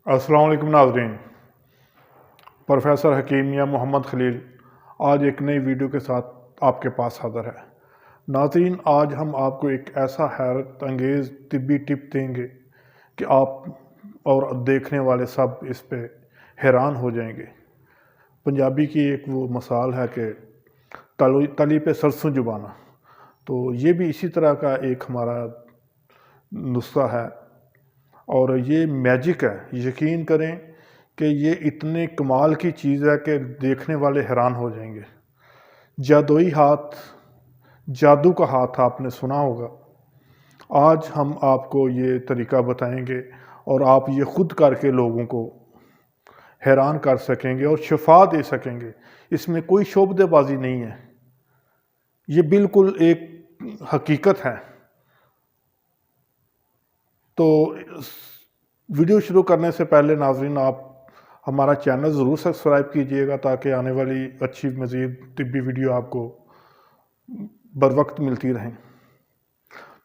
अस्सलाम वालेकुम नाज़रीन। प्रोफेसर हकीम या मोहम्मद खलील आज एक नई वीडियो के साथ आपके पास हाज़िर है। नाज़रीन, आज हम आपको एक ऐसा हैरत अंगेज़ तिब्बी टिप देंगे कि आप और देखने वाले सब इस पे हैरान हो जाएंगे। पंजाबी की एक वो मसाल है कि तली पे सरसों जुबाना, तो ये भी इसी तरह का एक हमारा नुस्खा है और ये मैजिक है। यकीन करें कि ये इतने कमाल की चीज़ है कि देखने वाले हैरान हो जाएंगे। जादुई हाथ, जादू का हाथ आपने सुना होगा। आज हम आपको ये तरीका बताएंगे और आप ये खुद करके लोगों को हैरान कर सकेंगे और शिफा दे सकेंगे। इसमें कोई शोबदेबाजी नहीं है, ये बिल्कुल एक हकीकत है। तो वीडियो शुरू करने से पहले नाज़रीन, आप हमारा चैनल ज़रूर सब्सक्राइब कीजिएगा ताकि आने वाली अच्छी मज़ीद तिब्बी वीडियो आपको बर वक्त मिलती रहें।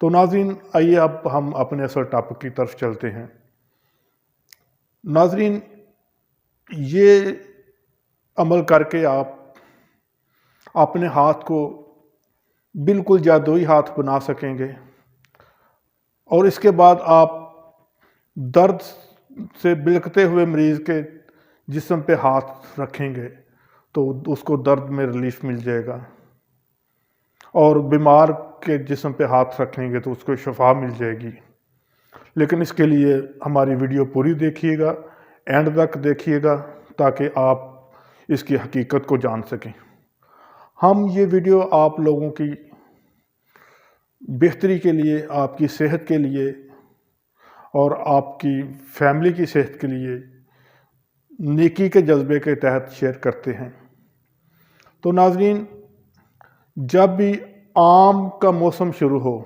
तो नाज़रीन, आइए अब हम अपने असल टॉपिक की तरफ चलते हैं। नाज़रीन, ये अमल करके आप अपने हाथ को बिल्कुल जादुई हाथ बना सकेंगे और इसके बाद आप दर्द से बिलखते हुए मरीज़ के जिस्म पे हाथ रखेंगे तो उसको दर्द में रिलीफ मिल जाएगा, और बीमार के जिस्म पे हाथ रखेंगे तो उसको शफा मिल जाएगी। लेकिन इसके लिए हमारी वीडियो पूरी देखिएगा, एंड तक देखिएगा ताकि आप इसकी हकीकत को जान सकें। हम ये वीडियो आप लोगों की बेहतरी के लिए, आपकी सेहत के लिए और आपकी फैमिली की सेहत के लिए नेकी के जज्बे के तहत शेयर करते हैं। तो नाज़रीन, जब भी आम का मौसम शुरू हो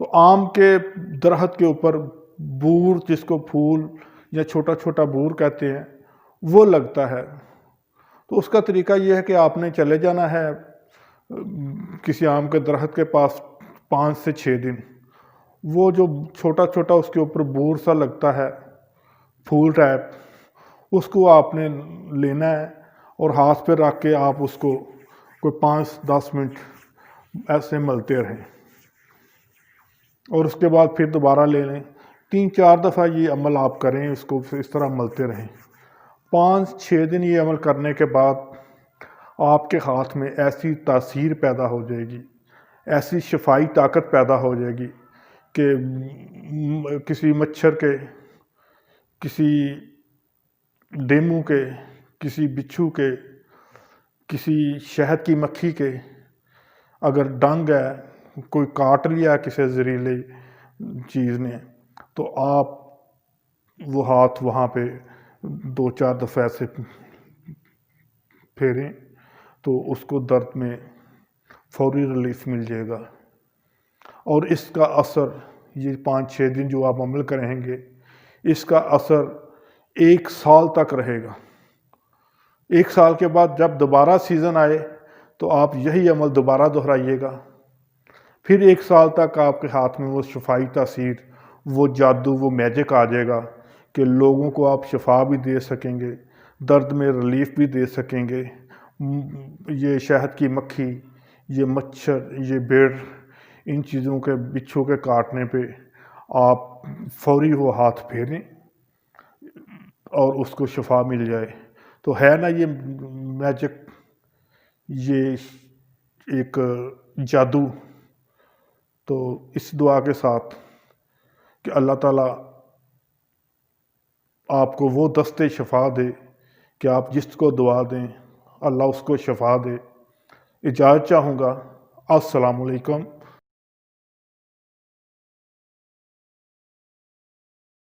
तो आम के दरख्त के ऊपर बूर, जिसको फूल या छोटा छोटा बूर कहते हैं, वो लगता है। तो उसका तरीका ये है कि आपने चले जाना है किसी आम के दरख्त के पास 5 से 6 दिन। वो जो छोटा छोटा उसके ऊपर बूर सा लगता है, फूल टाइप, उसको आपने लेना है और हाथ पे रख के आप उसको कोई 5-10 मिनट ऐसे मलते रहें और उसके बाद फिर दोबारा ले लें। 3-4 दफ़ा ये अमल आप करें, इसको इस तरह मलते रहें। 5-6 दिन ये अमल करने के बाद आपके हाथ में ऐसी तासीर पैदा हो जाएगी, ऐसी शफाई ताकत पैदा हो जाएगी कि किसी मच्छर के, किसी डेंगू के, किसी बिच्छू के, किसी शहद की मक्खी के अगर डंग है, कोई काट लिया किसी जहरीली चीज़ ने, तो आप वो हाथ वहाँ पे 2-4 दफ़े ऐसे फेरें तो उसको दर्द में फौरी रिलीफ मिल जाएगा। और इसका असर, ये 5-6 दिन जो आप अमल करेंगे, इसका असर 1 साल तक रहेगा। 1 साल के बाद जब दोबारा सीज़न आए तो आप यही अमल दोबारा दोहराइएगा। फिर 1 साल तक आपके हाथ में वो शफाई तासीर, वो जादू, वो मैजिक आ जाएगा कि लोगों को आप शफा भी दे सकेंगे, दर्द में रिलीफ भी दे सकेंगे। ये शहद की मक्खी, ये मच्छर, ये बेड़, इन चीज़ों के, बिच्छू के काटने पे आप फौरी वो हाथ फेरें और उसको शफा मिल जाए। तो है ना ये मैजिक, ये एक जादू। तो इस दुआ के साथ कि अल्लाह ताला आपको वो दस्ते शफा दे कि आप जिसको दुआ दें अल्लाह उसको शफा दे। इजाज़त चाहूँगा। अस्सलामु अलैकुम।